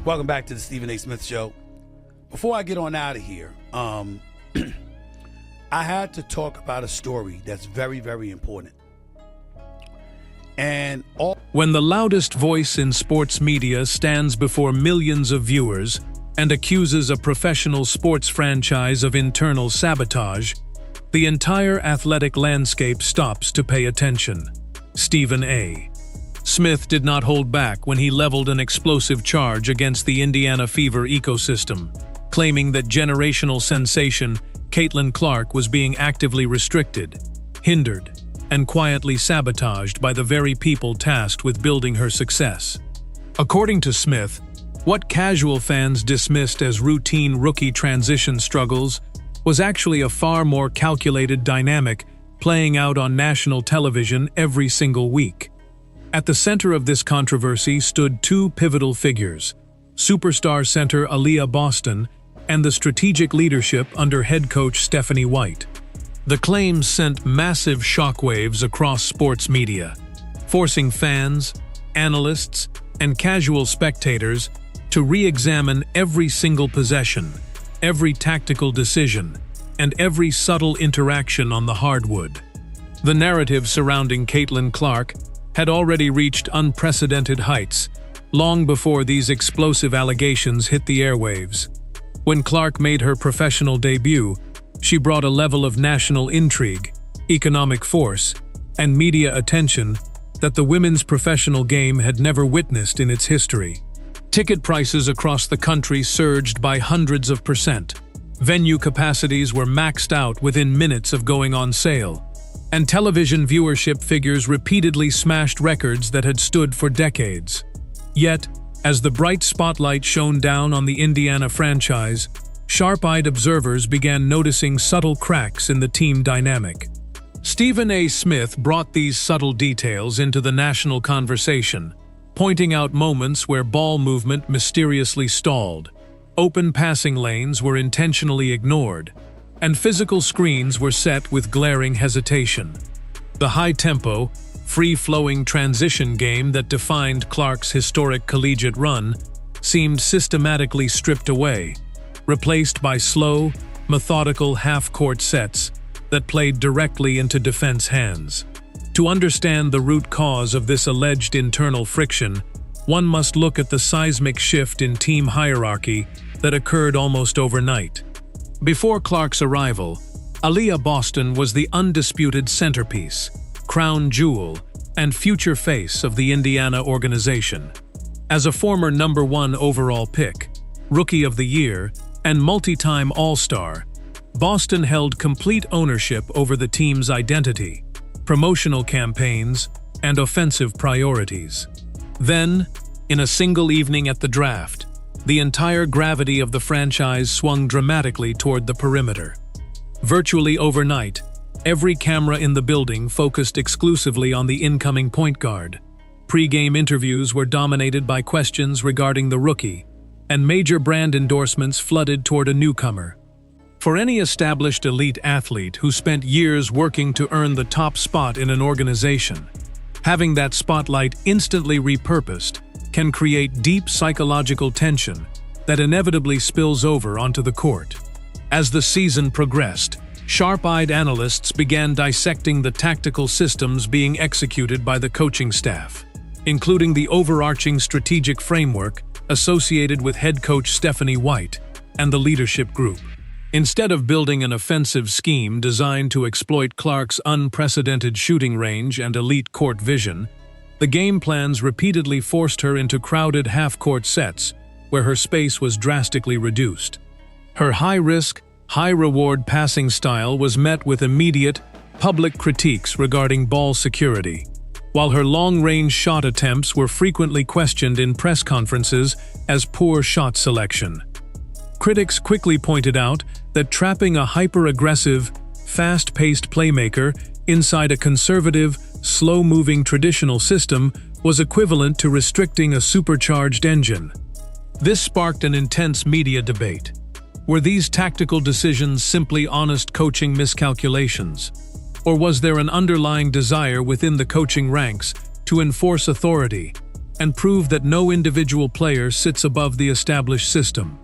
Welcome back to the Stephen A. Smith Show. Before I get on out of here, I had to talk about a story that's very, very important. When the loudest voice in sports media stands before millions of viewers and accuses a professional sports franchise of internal sabotage, the entire athletic landscape stops to pay attention. Stephen A. Smith did not hold back when he leveled an explosive charge against the Indiana Fever ecosystem, claiming that generational sensation Caitlin Clark was being actively restricted, hindered, and quietly sabotaged by the very people tasked with building her success. According to Smith, what casual fans dismissed as routine rookie transition struggles was actually a far more calculated dynamic playing out on national television every single week. At the center of this controversy stood two pivotal figures, superstar center Aliyah Boston and the strategic leadership under head coach Stephanie White. The claims sent massive shockwaves across sports media, forcing fans, analysts, and casual spectators to re-examine every single possession, every tactical decision, and every subtle interaction on the hardwood. The narrative surrounding Caitlin Clark had already reached unprecedented heights, long before these explosive allegations hit the airwaves. When Clark made her professional debut, she brought a level of national intrigue, economic force, and media attention that the women's professional game had never witnessed in its history. Ticket prices across the country surged by hundreds of percent. Venue capacities were maxed out within minutes of going on sale, and television viewership figures repeatedly smashed records that had stood for decades. Yet, as the bright spotlight shone down on the Indiana franchise, sharp-eyed observers began noticing subtle cracks in the team dynamic. Stephen A. Smith brought these subtle details into the national conversation, pointing out moments where ball movement mysteriously stalled, open passing lanes were intentionally ignored, and physical screens were set with glaring hesitation. The high-tempo, free-flowing transition game that defined Clark's historic collegiate run seemed systematically stripped away, replaced by slow, methodical half-court sets that played directly into defense hands. To understand the root cause of this alleged internal friction, one must look at the seismic shift in team hierarchy that occurred almost overnight. Before Clark's arrival, Aliyah Boston was the undisputed centerpiece, crown jewel, and future face of the Indiana organization. As a former #1 overall pick, Rookie of the Year, and multi-time All-Star, Boston held complete ownership over the team's identity, promotional campaigns, and offensive priorities. Then, in a single evening at the draft, the entire gravity of the franchise swung dramatically toward the perimeter. Virtually overnight, every camera in the building focused exclusively on the incoming point guard. Pre-game interviews were dominated by questions regarding the rookie, and major brand endorsements flooded toward a newcomer. For any established elite athlete who spent years working to earn the top spot in an organization, having that spotlight instantly repurposed can create deep psychological tension that inevitably spills over onto the court. As the season progressed, sharp-eyed analysts began dissecting the tactical systems being executed by the coaching staff, including the overarching strategic framework associated with head coach Stephanie White and the leadership group. Instead of building an offensive scheme designed to exploit Clark's unprecedented shooting range and elite court vision, the game plans repeatedly forced her into crowded half-court sets where her space was drastically reduced. Her high-risk, high-reward passing style was met with immediate, public critiques regarding ball security, while her long-range shot attempts were frequently questioned in press conferences as poor shot selection. Critics quickly pointed out that trapping a hyper-aggressive, fast-paced playmaker inside a conservative, slow-moving traditional system was equivalent to restricting a supercharged engine. This sparked an intense media debate. Were these tactical decisions simply honest coaching miscalculations? Or was there an underlying desire within the coaching ranks to enforce authority, and prove that no individual player sits above the established system.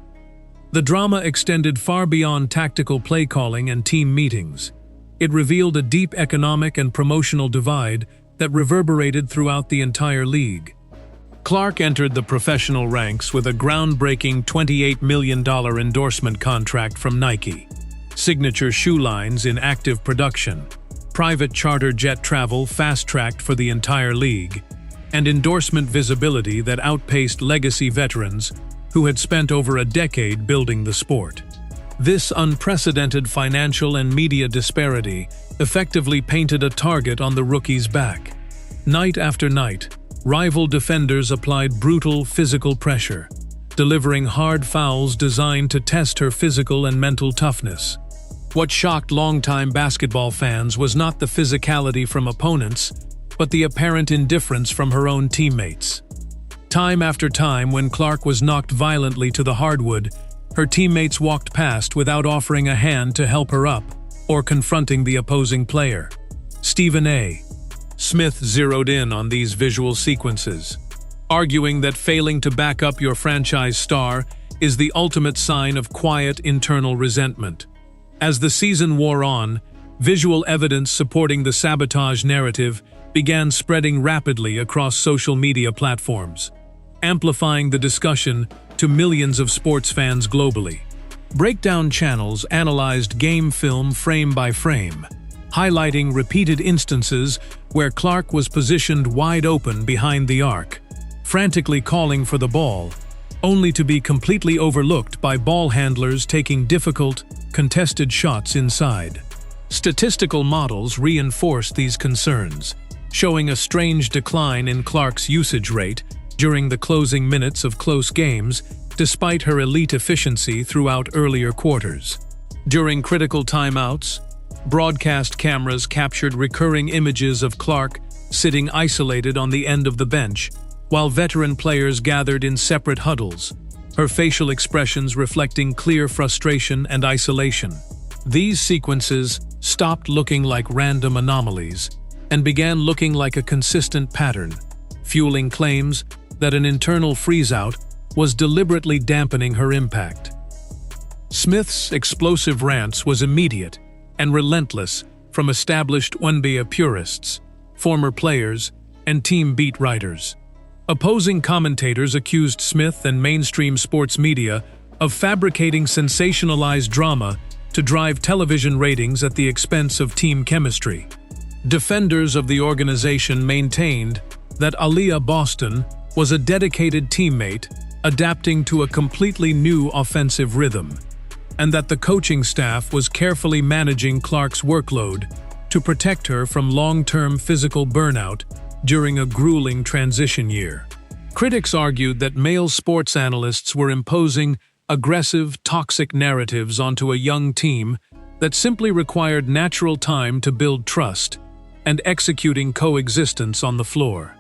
The drama extended far beyond tactical play calling and team meetings. It revealed a deep economic and promotional divide that reverberated throughout the entire league. Clark entered the professional ranks with a groundbreaking $28 million endorsement contract from Nike, signature shoe lines in active production, private charter jet travel fast-tracked for the entire league, and endorsement visibility that outpaced legacy veterans who had spent over a decade building the sport. This unprecedented financial and media disparity effectively painted a target on the rookie's back. Night after night, rival defenders applied brutal physical pressure, delivering hard fouls designed to test her physical and mental toughness. What shocked longtime basketball fans was not the physicality from opponents, but the apparent indifference from her own teammates. Time after time, when Clark was knocked violently to the hardwood, her teammates walked past without offering a hand to help her up or confronting the opposing player. Stephen A. Smith zeroed in on these visual sequences, arguing that failing to back up your franchise star is the ultimate sign of quiet internal resentment. As the season wore on, visual evidence supporting the sabotage narrative began spreading rapidly across social media platforms, amplifying the discussion to millions of sports fans globally. Breakdown channels analyzed game film frame by frame, highlighting repeated instances where Clark was positioned wide open behind the arc, frantically calling for the ball, only to be completely overlooked by ball handlers taking difficult, contested shots inside. Statistical models reinforced these concerns, showing a strange decline in Clark's usage rate during the closing minutes of close games, despite her elite efficiency throughout earlier quarters. During critical timeouts, broadcast cameras captured recurring images of Clark sitting isolated on the end of the bench, while veteran players gathered in separate huddles, her facial expressions reflecting clear frustration and isolation. These sequences stopped looking like random anomalies and began looking like a consistent pattern, fueling claims that an internal freeze-out was deliberately dampening her impact. Smith's explosive rants was immediate and relentless from established NBA purists, former players, and team beat writers. Opposing commentators accused Smith and mainstream sports media of fabricating sensationalized drama to drive television ratings at the expense of team chemistry. Defenders of the organization maintained that Aliyah Boston was a dedicated teammate adapting to a completely new offensive rhythm, and that the coaching staff was carefully managing Clark's workload to protect her from long-term physical burnout during a grueling transition year. Critics argued that male sports analysts were imposing aggressive, toxic narratives onto a young team that simply required natural time to build trust and executing coexistence on the floor.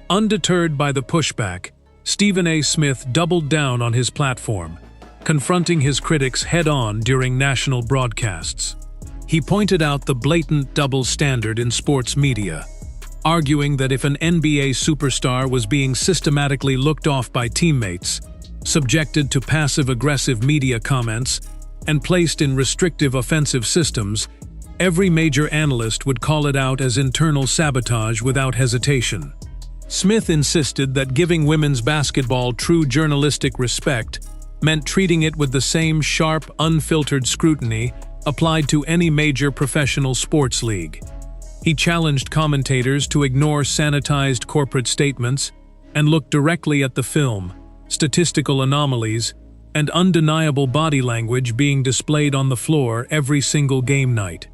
Undeterred by the pushback, Stephen A. Smith doubled down on his platform, confronting his critics head-on during national broadcasts. He pointed out the blatant double standard in sports media, arguing that if an NBA superstar was being systematically looked off by teammates, subjected to passive-aggressive media comments, and placed in restrictive offensive systems, every major analyst would call it out as internal sabotage without hesitation. Smith insisted that giving women's basketball true journalistic respect meant treating it with the same sharp, unfiltered scrutiny applied to any major professional sports league. He challenged commentators to ignore sanitized corporate statements and look directly at the film, statistical anomalies, and undeniable body language being displayed on the floor every single game night.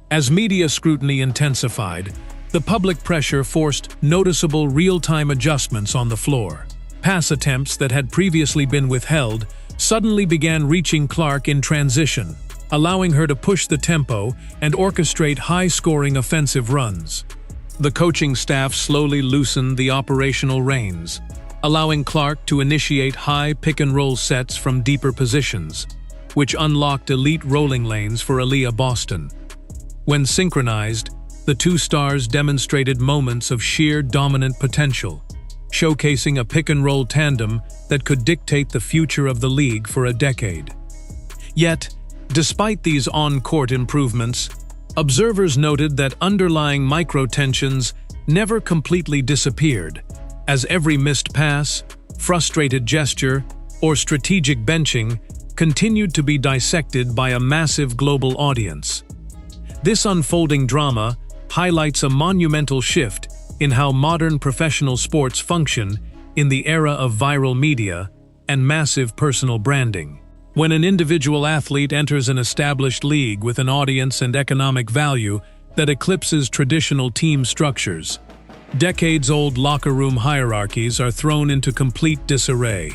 As media scrutiny intensified, the public pressure forced noticeable real-time adjustments on the floor. Pass attempts that had previously been withheld suddenly began reaching Clark in transition, allowing her to push the tempo and orchestrate high-scoring offensive runs. The coaching staff slowly loosened the operational reins, allowing Clark to initiate high pick-and-roll sets from deeper positions, which unlocked elite rolling lanes for Aliyah Boston. When synchronized, the two stars demonstrated moments of sheer dominant potential, showcasing a pick-and-roll tandem that could dictate the future of the league for a decade. Yet, despite these on-court improvements, observers noted that underlying micro-tensions never completely disappeared, as every missed pass, frustrated gesture, or strategic benching continued to be dissected by a massive global audience. This unfolding drama highlights a monumental shift in how modern professional sports function in the era of viral media and massive personal branding. When an individual athlete enters an established league with an audience and economic value that eclipses traditional team structures, decades-old locker room hierarchies are thrown into complete disarray.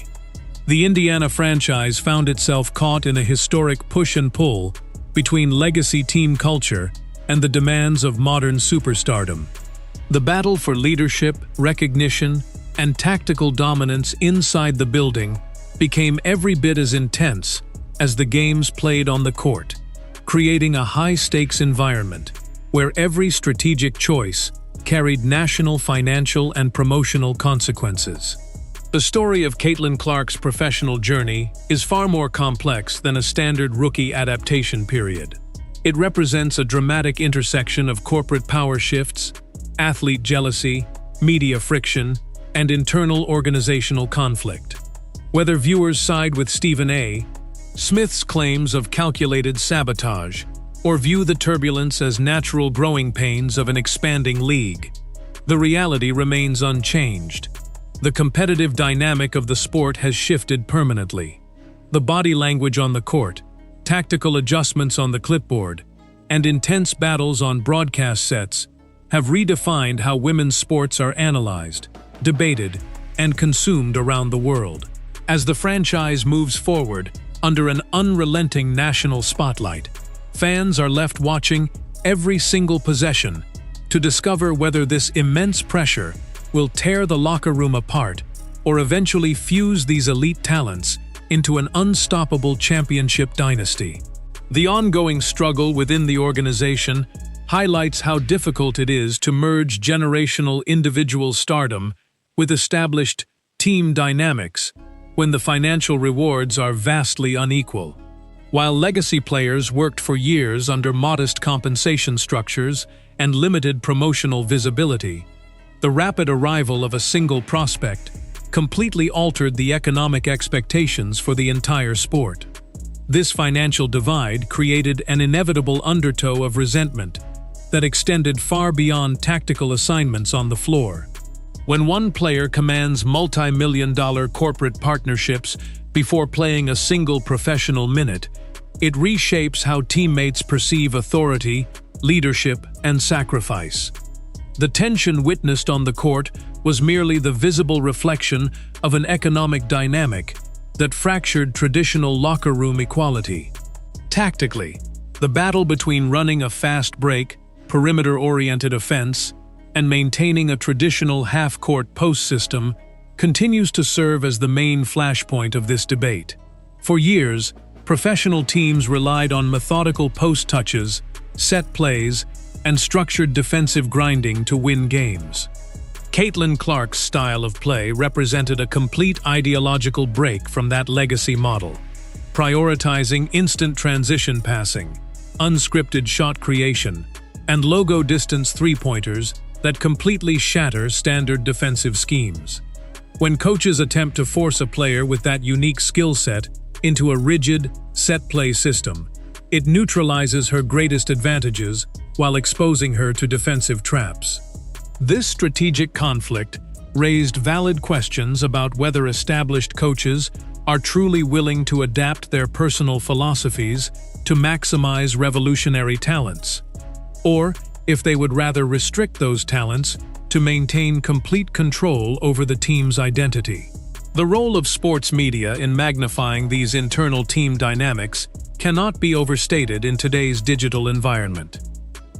The Indiana franchise found itself caught in a historic push and pull between legacy team culture and the demands of modern superstardom. The battle for leadership, recognition, and tactical dominance inside the building became every bit as intense as the games played on the court, creating a high-stakes environment where every strategic choice carried national, financial, and promotional consequences. The story of Caitlin Clark's professional journey is far more complex than a standard rookie adaptation period. It represents a dramatic intersection of corporate power shifts, athlete jealousy, media friction, and internal organizational conflict. Whether viewers side with Stephen A. Smith's claims of calculated sabotage or view the turbulence as natural growing pains of an expanding league, the reality remains unchanged. The competitive dynamic of the sport has shifted permanently. The body language on the court, tactical adjustments on the clipboard, and intense battles on broadcast sets have redefined how women's sports are analyzed, debated, and consumed around the world. As the franchise moves forward under an unrelenting national spotlight, fans are left watching every single possession to discover whether this immense pressure will tear the locker room apart or eventually fuse these elite talents into an unstoppable championship dynasty. The ongoing struggle within the organization highlights how difficult it is to merge generational individual stardom with established team dynamics when the financial rewards are vastly unequal. While legacy players worked for years under modest compensation structures and limited promotional visibility, the rapid arrival of a single prospect completely altered the economic expectations for the entire sport. This financial divide created an inevitable undertow of resentment that extended far beyond tactical assignments on the floor. When one player commands multi-million-dollar corporate partnerships before playing a single professional minute, it reshapes how teammates perceive authority, leadership, and sacrifice. The tension witnessed on the court was merely the visible reflection of an economic dynamic that fractured traditional locker room equality. Tactically, the battle between running a fast break, perimeter-oriented offense, and maintaining a traditional half-court post system continues to serve as the main flashpoint of this debate. For years, professional teams relied on methodical post touches, set plays, and structured defensive grinding to win games. Caitlin Clark's style of play represented a complete ideological break from that legacy model, prioritizing instant transition passing, unscripted shot creation, and logo-distance three-pointers that completely shatter standard defensive schemes. When coaches attempt to force a player with that unique skill set into a rigid, set-play system, it neutralizes her greatest advantages while exposing her to defensive traps. This strategic conflict raised valid questions about whether established coaches are truly willing to adapt their personal philosophies to maximize revolutionary talents, or if they would rather restrict those talents to maintain complete control over the team's identity. The role of sports media in magnifying these internal team dynamics cannot be overstated in today's digital environment.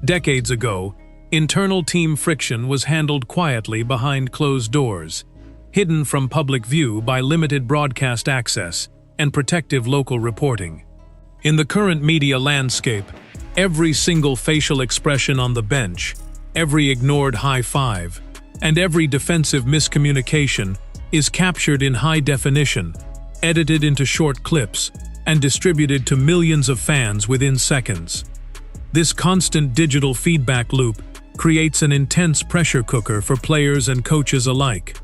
Decades ago, internal team friction was handled quietly behind closed doors, hidden from public view by limited broadcast access and protective local reporting. In the current media landscape, every single facial expression on the bench, every ignored high five, and every defensive miscommunication is captured in high definition, edited into short clips, and distributed to millions of fans within seconds. This constant digital feedback loop creates an intense pressure cooker for players and coaches alike.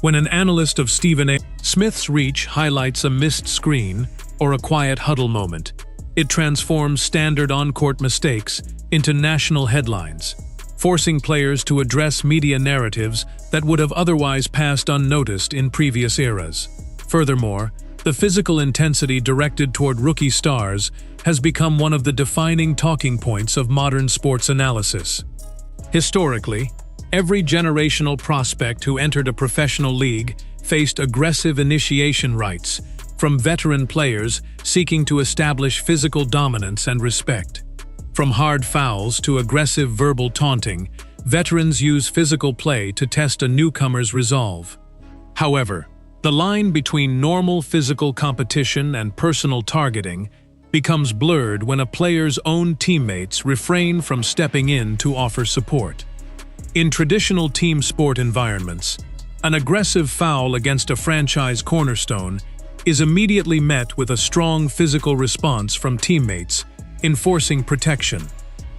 When an analyst of Stephen A. Smith's reach highlights a missed screen or a quiet huddle moment, it transforms standard on-court mistakes into national headlines, forcing players to address media narratives that would have otherwise passed unnoticed in previous eras. Furthermore, the physical intensity directed toward rookie stars has become one of the defining talking points of modern sports analysis. Historically, every generational prospect who entered a professional league faced aggressive initiation rites from veteran players seeking to establish physical dominance and respect. From hard fouls to aggressive verbal taunting, veterans use physical play to test a newcomer's resolve. However, the line between normal physical competition and personal targeting becomes blurred when a player's own teammates refrain from stepping in to offer support. In traditional team sport environments, an aggressive foul against a franchise cornerstone is immediately met with a strong physical response from teammates, enforcing protection.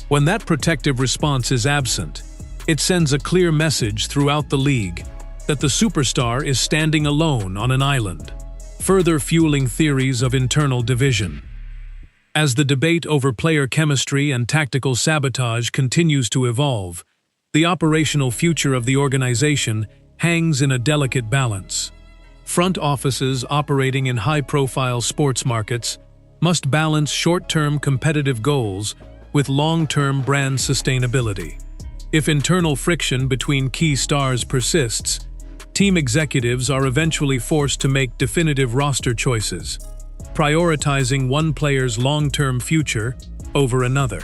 When that protective response is absent, it sends a clear message throughout the league that the superstar is standing alone on an island, further fueling theories of internal division. As the debate over player chemistry and tactical sabotage continues to evolve, the operational future of the organization hangs in a delicate balance. Front offices operating in high-profile sports markets must balance short-term competitive goals with long-term brand sustainability. If internal friction between key stars persists, team executives are eventually forced to make definitive roster choices, prioritizing one player's long-term future over another.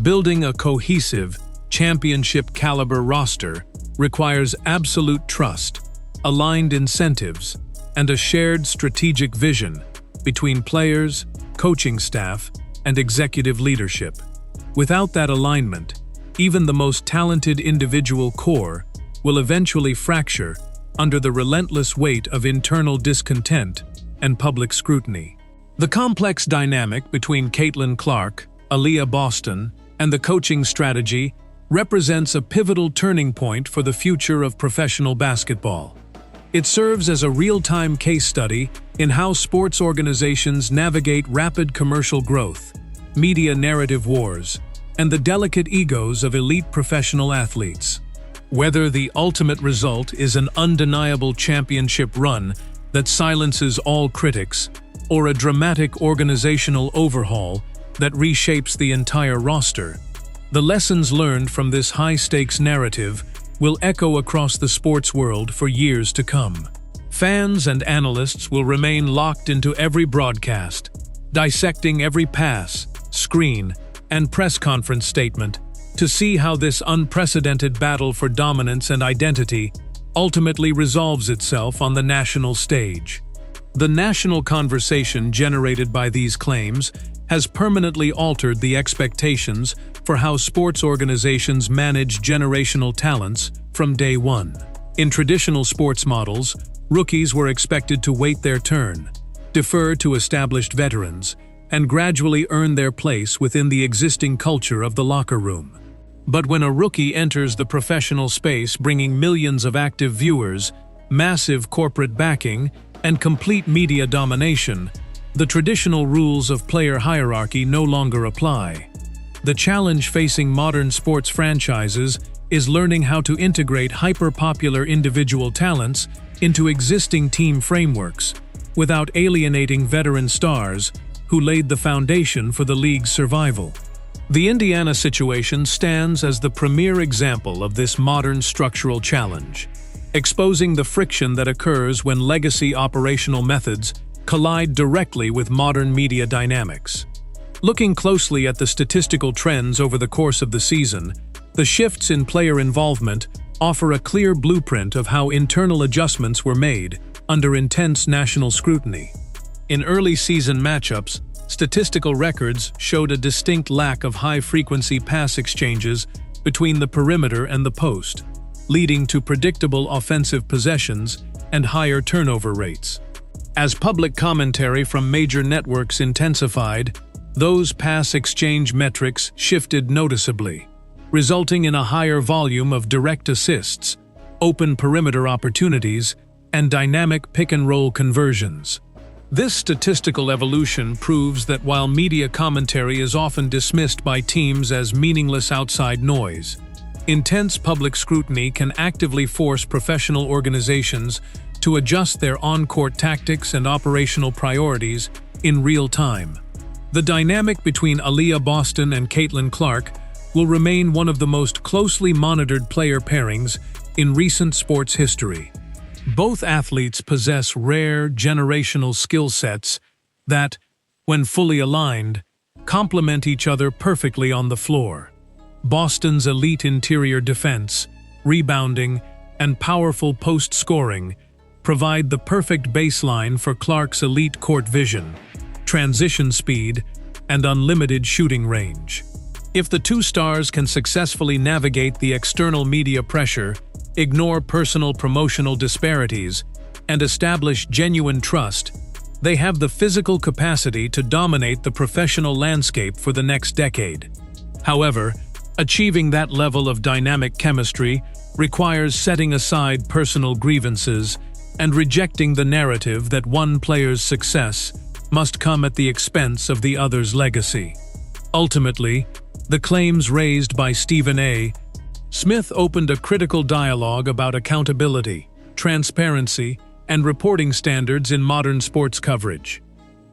Building a cohesive, championship-caliber roster requires absolute trust, aligned incentives, and a shared strategic vision between players, coaching staff, and executive leadership. Without that alignment, even the most talented individual core will eventually fracture under the relentless weight of internal discontent and public scrutiny. The complex dynamic between Caitlin Clark, Aliyah Boston, and the coaching strategy represents a pivotal turning point for the future of professional basketball. It serves as a real-time case study in how sports organizations navigate rapid commercial growth, media narrative wars, and the delicate egos of elite professional athletes. Whether the ultimate result is an undeniable championship run that silences all critics, or a dramatic organizational overhaul that reshapes the entire roster, the lessons learned from this high-stakes narrative will echo across the sports world for years to come. Fans and analysts will remain locked into every broadcast, dissecting every pass, screen, and press conference statement to see how this unprecedented battle for dominance and identity ultimately resolves itself on the national stage. The national conversation generated by these claims has permanently altered the expectations for how sports organizations manage generational talents from day one. In traditional sports models, rookies were expected to wait their turn, defer to established veterans, and gradually earn their place within the existing culture of the locker room. But when a rookie enters the professional space bringing millions of active viewers, massive corporate backing, and complete media domination, the traditional rules of player hierarchy no longer apply. The challenge facing modern sports franchises is learning how to integrate hyper-popular individual talents into existing team frameworks without alienating veteran stars who laid the foundation for the league's survival. The Indiana situation stands as the premier example of this modern structural challenge, exposing the friction that occurs when legacy operational methods collide directly with modern media dynamics. Looking closely at the statistical trends over the course of the season, the shifts in player involvement offer a clear blueprint of how internal adjustments were made under intense national scrutiny. In early season matchups, statistical records showed a distinct lack of high-frequency pass exchanges between the perimeter and the post, leading to predictable offensive possessions and higher turnover rates. As public commentary from major networks intensified, those pass exchange metrics shifted noticeably, resulting in a higher volume of direct assists, open perimeter opportunities, and dynamic pick-and-roll conversions. This statistical evolution proves that while media commentary is often dismissed by teams as meaningless outside noise, intense public scrutiny can actively force professional organizations to adjust their on-court tactics and operational priorities in real time. The dynamic between Aliyah Boston and Caitlin Clark will remain one of the most closely monitored player pairings in recent sports history. Both athletes possess rare, generational skill sets that, when fully aligned, complement each other perfectly on the floor. Boston's elite interior defense, rebounding, and powerful post-scoring provide the perfect baseline for Clark's elite court vision, transition speed, and unlimited shooting range. If the two stars can successfully navigate the external media pressure, ignore personal promotional disparities, and establish genuine trust, they have the physical capacity to dominate the professional landscape for the next decade. However, achieving that level of dynamic chemistry requires setting aside personal grievances and rejecting the narrative that one player's success must come at the expense of the other's legacy. Ultimately, the claims raised by Stephen A. Smith opened a critical dialogue about accountability, transparency, and reporting standards in modern sports coverage.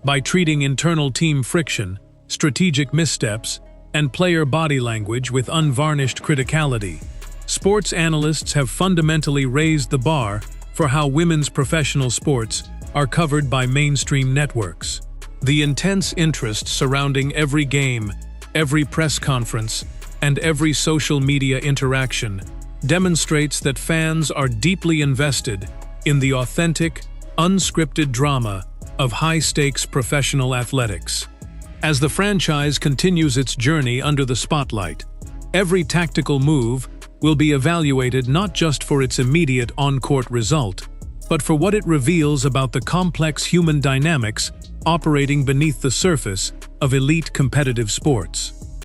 By treating internal team friction, strategic missteps, and player body language with unvarnished criticality, sports analysts have fundamentally raised the bar for how women's professional sports are covered by mainstream networks. The intense interest surrounding every game, every press conference, and every social media interaction demonstrates that fans are deeply invested in the authentic, unscripted drama of high-stakes professional athletics. As the franchise continues its journey under the spotlight, every tactical move will be evaluated not just for its immediate on-court result, but for what it reveals about the complex human dynamics operating beneath the surface of elite competitive sports.